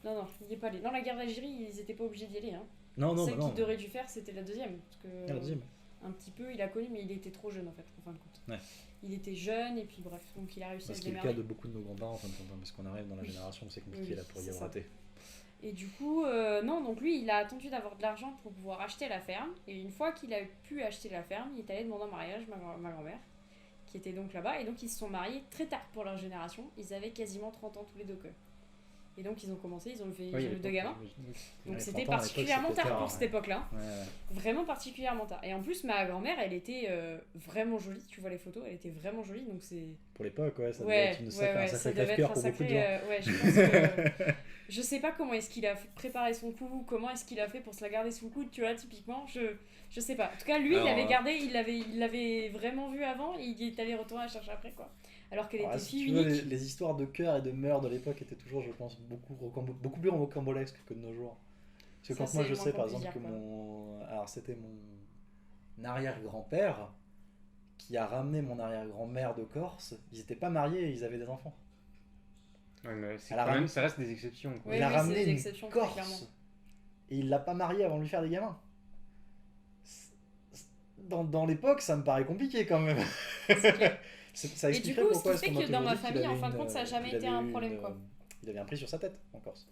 Non, il n'y est pas allé. Dans la guerre d'Algérie, ils étaient pas obligés d'y aller. Hein. Non, non, Celle bah non. qu'il aurait dû faire, c'était la deuxième. Parce que, Ah, la deuxième. un petit peu, il a connu, mais il était trop jeune en fait, en fin de compte. Ouais. Il était jeune et puis bref, donc il a réussi à Ce se qui est le cas démerder. de beaucoup de nos grands-parents en fin de compte, hein, parce qu'on arrive dans la Oui. génération où c'est compliqué Oui, là pour y c'est avoir ça. raté. Et du coup, non, donc lui, il a attendu d'avoir de l'argent pour pouvoir acheter la ferme. Et une fois qu'il a pu acheter la ferme, il est allé demander en mariage ma grand-mère, qui était donc là-bas. Et donc, ils se sont mariés très tard pour leur génération. Ils avaient quasiment 30 ans tous les deux. Quoi. Et donc, ils ont commencé, ils ont eu Oui, deux gamins. Donc, Ouais, c'était 30 ans, à l'époque, particulièrement c'était tard tard, pour ouais. cette époque-là. Ouais, ouais. Vraiment particulièrement tard. Et en plus, ma grand-mère, elle était vraiment jolie. Tu vois les photos, elle était vraiment jolie. Donc, c'est. Pour l'époque, ouais, ça devait Ouais, être un ça sacré devait être crève-cœur un pour beaucoup de sacré, gens. ouais, je pense que... Je sais pas comment est-ce qu'il a préparé son coup, comment est-ce qu'il a fait pour se la garder sous le coude, tu vois, typiquement, je sais pas. En tout cas, lui, Alors, il l'avait gardé, il l'avait vraiment vu avant, et il est allé retourner la chercher après, quoi. Alors qu'elle Alors, était si fille tu veux, unique. les histoires de cœur et de meurtre de l'époque étaient toujours, je pense, beaucoup plus rocambolesques que de nos jours. Parce que Ça, quand moi c'est je moins sais par qu'on puisse exemple que dire, quoi. mon. Alors c'était mon arrière-grand-père qui a ramené mon arrière-grand-mère de Corse. Ils étaient pas mariés et ils avaient des enfants. Ouais, mais c'est Elle a quand même, ramené- ça reste des exceptions. Quoi. Oui, il a oui, ramené c'est des une exceptions, très clairement. Corse et il l'a pas mariée avant de lui faire des gamins. Dans l'époque, ça me paraît compliqué quand même. C'est clair. Ça Et du expliquerait coup, ce pourquoi qui est-ce fait qu'on que entend dans ma aujourd'hui qu'il famille, en avait fin de compte, ça a jamais été un problème, quoi. Il avait un prix sur sa tête en Corse.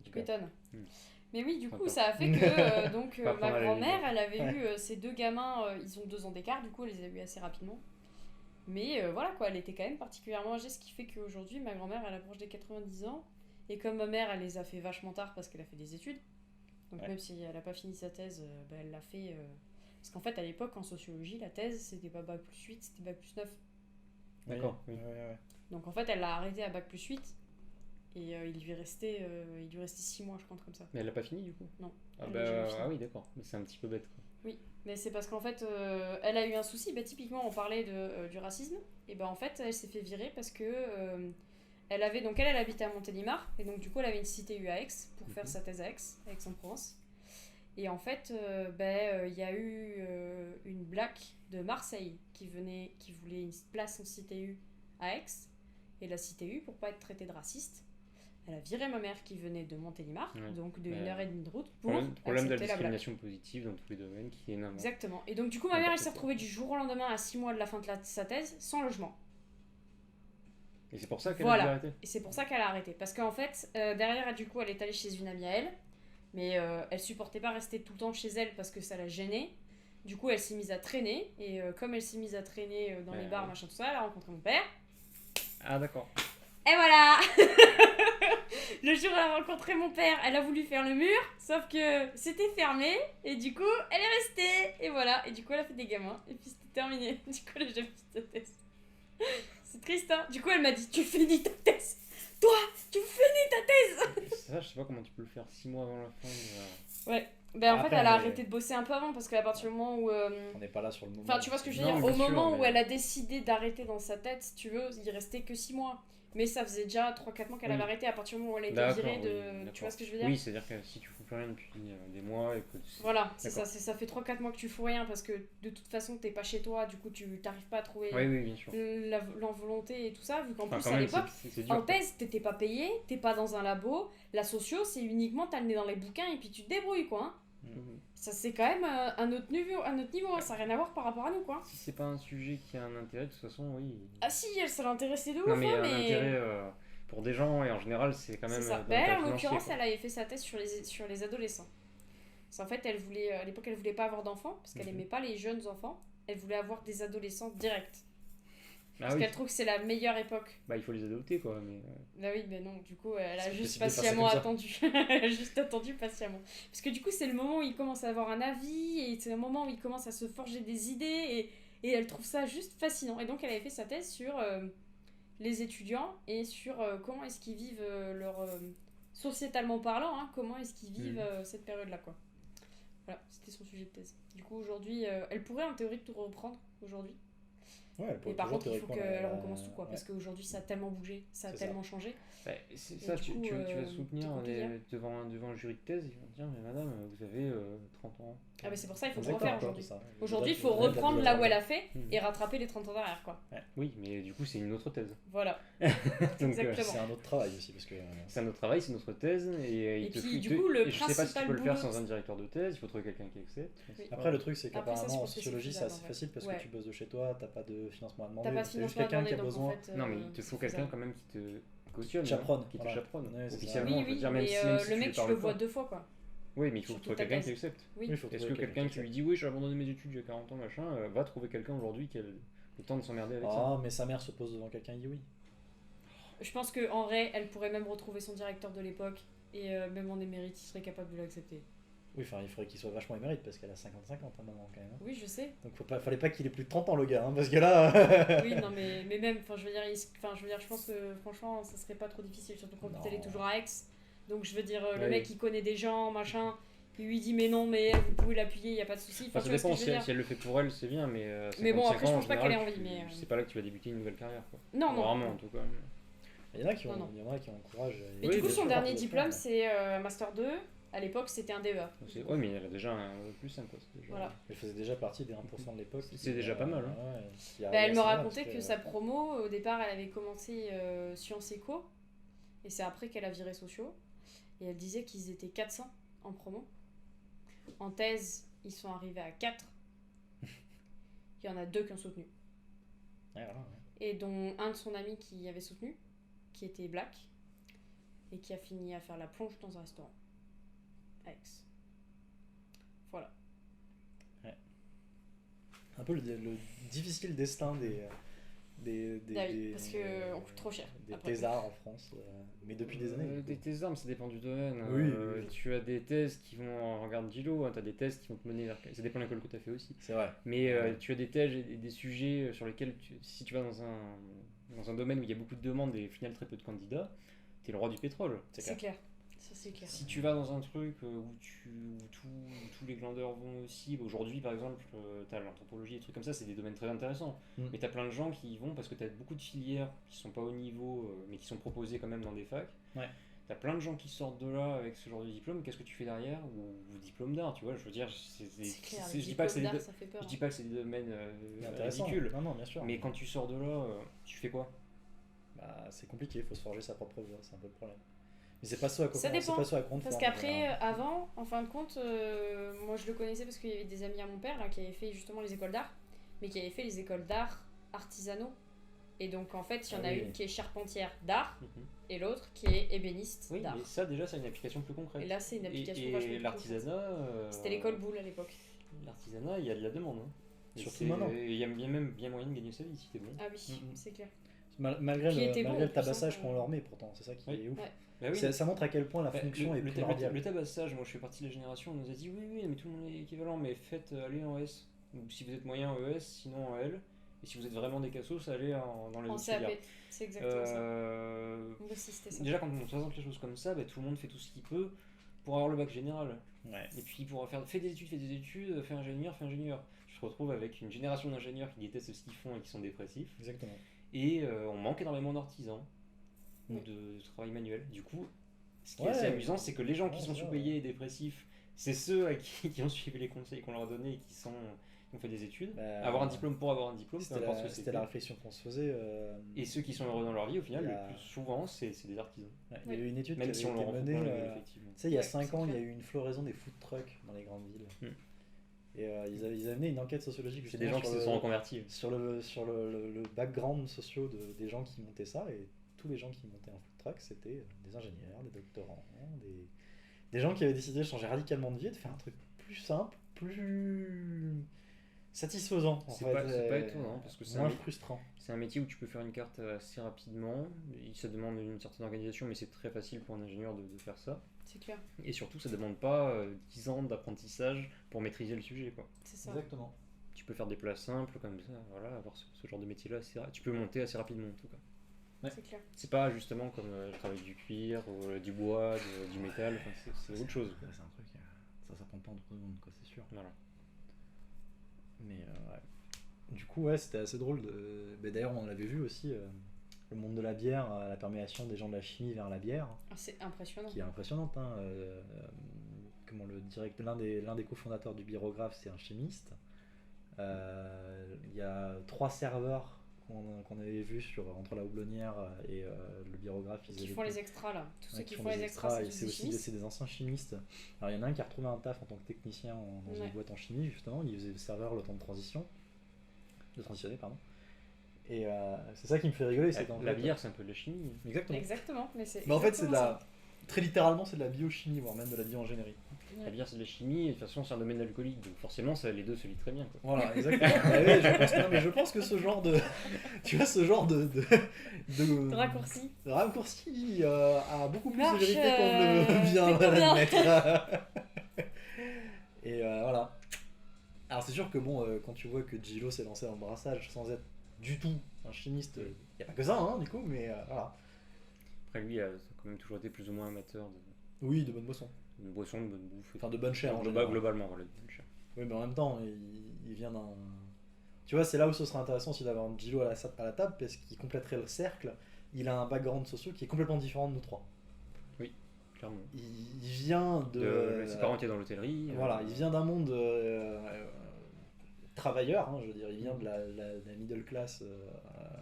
Tu m'étonnes. Hmm. Mais oui, du coup, D'accord. ça a fait que donc, Pas ma prendre à la grand-mère, légère. elle avait Ouais. eu ces deux gamins, ils ont 2 ans d'écart, du coup, elle les a eu assez rapidement. Mais voilà, quoi, elle était quand même particulièrement âgée, ce qui fait qu'aujourd'hui, ma grand-mère, elle approche des 90 ans. Et comme ma mère, elle les a fait vachement tard parce qu'elle a fait des études, donc Ouais. même si elle n'a pas fini sa thèse, bah, elle l'a fait. Parce qu'en fait, à l'époque, en sociologie, la thèse, c'était pas bac plus 8, c'était bac plus 9. D'accord. Oui. Ouais. Donc en fait, elle l'a arrêté à bac plus 8. Et il lui restait 6 mois, je crois, comme ça. Mais elle l'a pas fini du coup? Non. Ah, Elle a jamais fini. ah oui, d'accord. Mais c'est un petit peu bête quoi. Oui, mais c'est parce qu'en fait, elle a eu un souci. Typiquement, on parlait du racisme. Et en fait, elle s'est fait virer parce que elle habitait à Montélimar. Et donc, du coup, elle avait une CTU à Aix pour faire sa thèse à Aix, Aix-en-Provence. Et en fait, il y a eu une black de Marseille qui voulait une place en CTU à Aix. Et la CTU, pour pas être traitée de raciste, elle a viré ma mère qui venait de Montélimar, donc de 1h30 de route, pour problème de la accepter la blague. discrimination positive dans tous les domaines qui est énorme. Exactement. Et donc du coup, ma mère, elle s'est retrouvée du jour au lendemain à 6 mois de la fin de sa thèse, sans logement. Et c'est pour ça qu'elle a dû arrêter. Et c'est pour ça qu'elle a arrêté. Parce qu'en fait, derrière, du coup, elle est allée chez une amie à elle, mais elle supportait pas rester tout le temps chez elle parce que ça la gênait. Du coup, elle s'est mise à traîner, et comme elle s'est mise à traîner dans les bars, machin, tout ça, elle a rencontré mon père. Ah d'accord. Et voilà. Le jour où elle a rencontré mon père, elle a voulu faire le mur, sauf que c'était fermé, et du coup, elle est restée. Et voilà, et du coup, elle a fait des gamins, et puis c'était terminé. Du coup, elle a jamais fait sa thèse. C'est triste, hein. Du coup, elle m'a dit, tu finis ta thèse. Toi, tu finis ta thèse. Ça, je sais pas comment tu peux le faire 6 mois avant la fin de... Ouais. En fait, elle a arrêté de bosser un peu avant, parce qu'à partir du moment où... On n'est pas là sur le moment. Enfin, tu vois ce que je veux dire. Au moment où elle a décidé d'arrêter dans sa tête, si tu veux, il restait que 6 mois. Mais ça faisait déjà 3-4 mois qu'elle avait arrêté à partir du moment où elle a été virée de... Tu vois ce que je veux dire? Oui, c'est-à-dire que si tu fous plus rien depuis des mois et que... Voilà, c'est ça, ça fait 3-4 mois que tu fous rien parce que de toute façon t'es pas chez toi, du coup tu t'arrives pas à trouver bien sûr. l'envolonté et tout ça, vu qu'en plus à l'époque, en thèse t'étais pas payé, t'es pas dans un labo, la socio c'est uniquement t'as le nez dans les bouquins et puis tu te débrouilles quoi. Hein. Ça c'est quand même un autre niveau, hein. Ça n'a rien à voir par rapport à nous quoi. Si c'est pas un sujet qui a un intérêt, de toute façon oui. Ah si, ça l'intéressait de ouf. Non mais un intérêt pour des gens et en général c'est quand même... C'est ça. Elle, en l'occurrence elle avait fait sa thèse sur les adolescents. Parce qu'en fait à l'époque elle voulait pas avoir d'enfants parce qu'elle aimait pas les jeunes enfants, elle voulait avoir des adolescents directs. Parce qu'elle trouve que c'est la meilleure époque. Bah il faut les adopter quoi, mais... Bah oui, mais non, du coup elle a juste patiemment attendu. Elle a juste attendu patiemment. Parce que du coup c'est le moment où il commence à avoir un avis, et c'est le moment où il commence à se forger des idées, et elle trouve ça juste fascinant. Et donc elle avait fait sa thèse sur les étudiants, et sur comment est-ce qu'ils vivent sociétalement parlant, hein, comment est-ce qu'ils vivent cette période-là quoi. Voilà, c'était son sujet de thèse. Du coup aujourd'hui, elle pourrait en théorie tout reprendre aujourd'hui. Ouais, et par contre, il faut qu'elle recommence tout, quoi, parce qu'aujourd'hui, ça a tellement bougé, ça a tellement changé. C'est ça, tu vas soutenir devant un jury de thèse, ils vont te dire, mais madame, vous avez 30 ans. Ah, mais c'est pour ça qu'il faut tout refaire aujourd'hui. Aujourd'hui, il faut reprendre là où elle a fait et rattraper les 30 ans derrière, quoi. Oui, mais du coup, c'est une autre thèse. Voilà. Donc, c'est un autre travail aussi, parce que... C'est un autre travail, c'est une autre thèse, et du coup, le je sais pas si tu peux le faire sans un directeur de thèse, il faut trouver quelqu'un qui accepte. Après, le truc, c'est qu'apparemment, en sociologie, c'est assez facile, parce que tu bosses de chez toi, t'as pas de financement à demander, c'est juste quelqu'un qui a besoin... Non, mais il te faut quelqu'un quand même qui te cautionne, qui te chaperonne. Officiellement, je veux dire, même si le mec, tu le vois 2 fois, quoi. Oui, mais il faut trouver quelqu'un qui accepte. Est-ce que quelqu'un qui lui dit oui, j'ai abandonné mes études, j'ai 40 ans, machin, va trouver quelqu'un aujourd'hui qui a le temps de s'emmerder avec ça? Ah, mais sa mère se pose devant quelqu'un et dit oui. Je pense qu'en vrai, elle pourrait même retrouver son directeur de l'époque, et même en émérite, il serait capable de l'accepter. Oui, enfin, il faudrait qu'il soit vachement émérite parce qu'elle a 50-50 à maman quand même. Oui, je sais. Donc fallait pas qu'il ait plus de 30 ans le gars, hein, parce que là. Oui, non, mais même, je veux dire, je pense que franchement, ça serait pas trop difficile, surtout quand elle est toujours à Aix. Donc je veux dire, le mec il connaît des gens, machin. Il lui dit mais non, mais vous pouvez l'appuyer, y a pas de souci. Ça dépend, si elle le fait pour elle, c'est bien, mais bon, après je pense pas qu'elle ait envie. C'est pas là que tu vas débuter une nouvelle carrière, quoi. Non, non. Vraiment, en tout cas. Il y en a qui encouragent. Et du coup, son dernier diplôme, c'est Master 2. À l'époque, c'était un DEA. Oui, mais elle a déjà un plus 5, quoi. Voilà. Elle faisait déjà partie des 1% de l'époque. C'est déjà pas mal. Elle me racontait que sa promo, au départ, elle avait commencé Sciences Éco. Et c'est après qu'elle a viré sociaux. Et elle disait qu'ils étaient 400 en promo. En thèse, ils sont arrivés à 4. Il y en a 2 qui ont soutenu. Et dont un de son ami qui avait soutenu, qui était black, et qui a fini à faire la plonge dans un restaurant. Aix. Voilà. Ouais. Un peu le difficile destin parce qu'on coûte trop cher. Des thésards en France, mais depuis des années. Des thésards, mais ça dépend du domaine. Oui. Tu as des thèses qui vont, regarde Gilo, hein, tu as des thèses qui vont te mener vers... Ça dépend de l'école que tu as fait aussi. C'est vrai. Mais tu as des thèses et des sujets sur lesquels, si tu vas dans un domaine où il y a beaucoup de demandes et au final très peu de candidats, t'es le roi du pétrole. C'est clair. Ça, c'est clair. Si tu vas dans un truc où tous les glandeurs vont aussi, aujourd'hui par exemple, t'as l'anthropologie, des trucs comme ça, c'est des domaines très intéressants. Mais t'as plein de gens qui y vont parce que t'as beaucoup de filières qui sont pas au niveau, mais qui sont proposées quand même dans des facs. Ouais. T'as plein de gens qui sortent de là avec ce genre de diplôme, qu'est-ce que tu fais derrière? Ou diplôme d'art, tu vois, je veux dire, C'est clair, je dis pas que c'est ça fait peur. je dis pas que c'est des domaines Intéressant. ridicules, Non, bien sûr. mais quand tu sors de là, tu fais quoi? Bah, c'est compliqué, il faut se forger sa propre voie, c'est un peu le problème. Mais c'est pas ça à quoi Ça dépend. c'est pas ça à compte. Parce qu'après, avant, en fin de compte, moi je le connaissais parce qu'il y avait des amis à mon père là, qui avaient fait justement les écoles d'art, mais qui avaient fait les écoles d'art artisanaux. Et donc en fait, il y en a une qui est charpentière d'art et l'autre qui est ébéniste d'art. Mais ça déjà, c'est une application plus concrète. Et là, c'est une application et vachement plus l'artisanat. C'était l'école Boulle à l'époque. L'artisanat, il y a de la demande. Hein. Surtout maintenant. Il y a même bien moyen de gagner sa vie si t'es bon. Ah oui, c'est clair. Malgré le tabassage qu'on leur met, pourtant, c'est ça qui est ouf. Ouais. Bah oui, ça montre à quel point la fonction est primordiale. Le tabassage, moi je fais partie de la génération, on nous a dit oui, mais tout le monde est équivalent, mais faites aller en S. Ou si vous êtes moyen en ES, sinon en L. Et si vous êtes vraiment des cassos, allez dans les autres filières. C'est exactement ça. Moi aussi, c'était ça. Déjà, quand on présente les choses comme ça, tout le monde fait tout ce qu'il peut pour avoir le bac général. Ouais. Et puis pour fais des études, fais ingénieur. Je te retrouve avec une génération d'ingénieurs qui détestent ce qu'ils font et qui sont dépressifs. Exactement. Et on manque énormément d'artisans ou de travail manuel. Du coup, ce qui est assez amusant, c'est que les gens qui sont sous-payés et dépressifs, c'est ceux à qui ont suivi les conseils qu'on leur a donnés et qui ont fait des études. Avoir un diplôme pour avoir un diplôme, c'était la réflexion qu'on se faisait. Et ceux qui sont heureux dans leur vie, au final, le plus souvent, c'est des artisans. Il y a eu une étude même qui si on avait été menée. effectivement. Tu sais, il y a 5 ans, il y a eu une floraison des food trucks dans les grandes villes. Et ils avaient mené une enquête sociologique. C'est des gens qui se sont reconvertis. Sur le background sociaux des gens qui montaient ça. Et tous les gens qui montaient un food truck, c'était des ingénieurs, des doctorants, des gens qui avaient décidé de changer radicalement de vie et de faire un truc plus simple, plus satisfaisant. C'est pas étonnant parce que c'est moins frustrant. C'est un métier où tu peux faire une carte assez rapidement. Ça demande une certaine organisation, mais c'est très facile pour un ingénieur de faire ça. C'est clair. Et surtout, ça demande pas 10 ans d'apprentissage pour maîtriser le sujet, quoi. C'est ça. Exactement. Tu peux faire des plats simples comme ça, voilà, avoir ce genre de métier-là, tu peux monter assez rapidement en tout cas. Ouais. C'est clair. C'est pas justement comme le travail du cuir, du bois, du métal, c'est autre chose. C'est un truc, ça s'apprend pas en 2 secondes, quoi, c'est sûr. Voilà. Mais du coup, c'était assez drôle. D'ailleurs, on l'avait vu aussi, le monde de la bière, la perméation des gens de la chimie vers la bière. C'est impressionnant. Qui est impressionnante. Hein. L'un des cofondateurs du Birographe, c'est un chimiste. Il y a 3 serveurs qu'on avait vus entre la houblonnière et le Birographe. Qui font les extras là. Tous ceux qui font les extras, c'est des anciens chimistes. Alors il y en a un qui a retrouvé un taf en tant que technicien dans une boîte en chimie, justement. Il faisait le serveur le temps de transitionner. Et c'est ça qui me fait rigoler. La bière, c'est un peu de la chimie. Exactement. Mais en fait, c'est très littéralement, c'est de la biochimie, voire même de la bio-ingénierie. La bière, c'est de la chimie, et de toute façon, c'est un domaine alcoolique, donc forcément, les deux se lient très bien. Quoi. Voilà, exactement. Je pense que ce genre de. Tu vois, ce genre de raccourci. A beaucoup plus de vérité qu'on ne veut bien l'admettre. Et voilà. Alors, c'est sûr que quand tu vois que Gilo s'est lancé dans le brassage sans être du tout un chimiste, il n'y a pas que ça, hein, du coup, mais voilà. Après, lui, il a quand même toujours été plus ou moins amateur de bonnes boissons. De boissons, de bonne bouffe. Enfin, de bonne chair en général. Globalement, voilà, de bonne chair. Oui, mais en même temps, il vient d'un. Tu vois, c'est là où ce serait intéressant aussi d'avoir un Gilo à la table, parce qu'il compléterait le cercle. Il a un background social qui est complètement différent de nous trois. Oui, clairement. Il vient de. Ses parents étaient dans l'hôtellerie. Voilà, il vient d'un monde travailleur, hein, je veux dire, il vient de la middle class.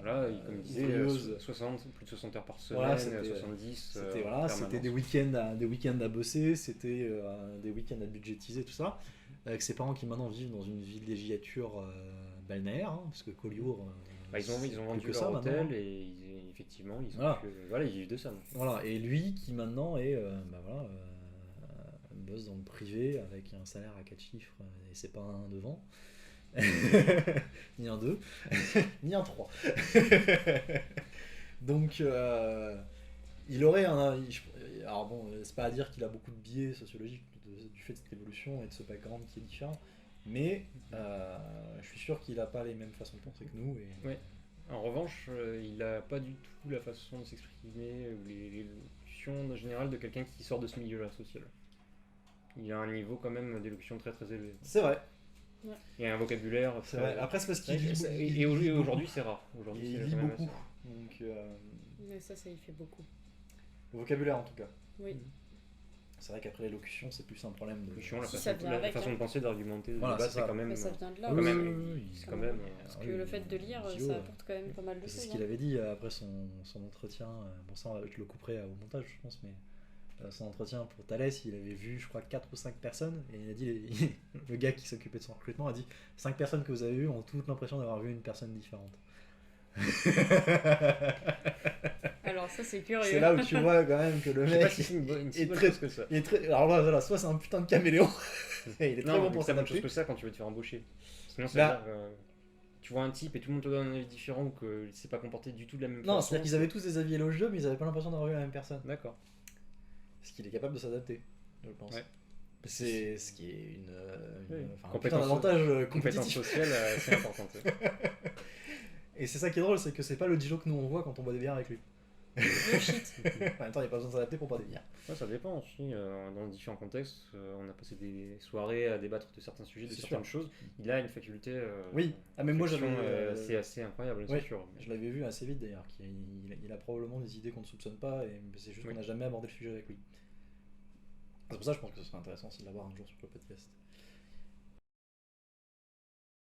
Voilà, comme il disait, plus de 60 heures par semaine, voilà, 70. C'était des week-ends à bosser, c'était des week-ends à budgétiser, tout ça. Avec ses parents qui maintenant vivent dans une villégiature balnéaire, hein, parce que Collioure. Ils ont vendu leur hôtel et effectivement, ils vivent de ça. Donc. Voilà, et lui qui maintenant bosse dans le privé avec un salaire à 4 chiffres et c'est pas un devant. Ni un 2, ni un 3. Donc, il aurait un. Alors bon, c'est pas à dire qu'il a beaucoup de biais sociologiques du fait de cette évolution et de ce background qui est différent, mais je suis sûr qu'il a pas les mêmes façons de penser que nous. Et... Ouais. En revanche, il a pas du tout la façon de s'exprimer ou les locutions en général de quelqu'un qui sort de ce milieu-là social. Il a un niveau quand même d'élocution très très élevé. C'est vrai. Il a un vocabulaire. C'est vrai. Après, c'est parce qu'il Et aujourd'hui, c'est rare. Aujourd'hui, il c'est lit quand même beaucoup. assez rare. Donc, Mais ça il fait beaucoup. le vocabulaire en tout cas. Oui. C'est vrai qu'après l'élocution, c'est plus un problème de. L'élocution, la Ça façon, vient la avec, façon hein. de penser, d'argumenter, de Voilà, débattre, c'est c'est ça. quand même. Mais ça vient de là quand aussi. même, c'est quand même. Parce que le fait de lire, ça apporte quand même pas mal de C'est choses. ce qu'il avait dit après son entretien. Bon, ça, je le couperai au montage, je pense, mais son entretien pour Thalès, il avait vu, je crois, 4 ou 5 personnes. Et il a dit, le gars qui s'occupait de son recrutement a dit 5 personnes que vous avez vues ont toutes l'impression d'avoir vu une personne différente. Alors, ça, c'est curieux. C'est là où tu vois quand même que le Je sais pas mec si c'est une si est bonne très- chose que ça. il est très. Alors là, voilà, soit c'est un putain de caméléon, et il est très Non, bon mais pour c'est pas bonne chose s'adapter. que ça quand tu veux te faire embaucher. Sinon, c'est Bah. tu vois un type et tout le monde te donne un avis différent ou qu'il s'est pas comporté du tout de la même Non, façon. c'est-à-dire qu'ils avaient tous des avis élogieux, mais ils avaient pas l'impression d'avoir vu la même personne. D'accord. Parce qu'il est capable de s'adapter, je pense. Ouais. C'est ce qui est une Oui. enfin, un Compétence- putain d'avantage Compétence compétitif. sociale, c'est importante. Et c'est ça qui est drôle, c'est que c'est pas le Dijon que nous on voit quand on boit des bières avec lui. Le shit. En même temps, il n'y a pas besoin de s'adapter pour boire des bières. Ouais, ça dépend aussi. Dans différents contextes, on a passé des soirées à débattre de certains sujets, de C'est certaines choses. Il a une faculté. Oui. Ah, mais moi, réflexion, j'avais, c'est assez incroyable, ouais. c'est sûr. Je l'avais vu assez vite d'ailleurs, il a probablement des idées qu'on ne soupçonne pas, et c'est juste Oui. qu'on n'a jamais abordé le sujet avec lui. C'est pour ça que je pense que ce serait intéressant aussi de l'avoir un jour sur le podcast.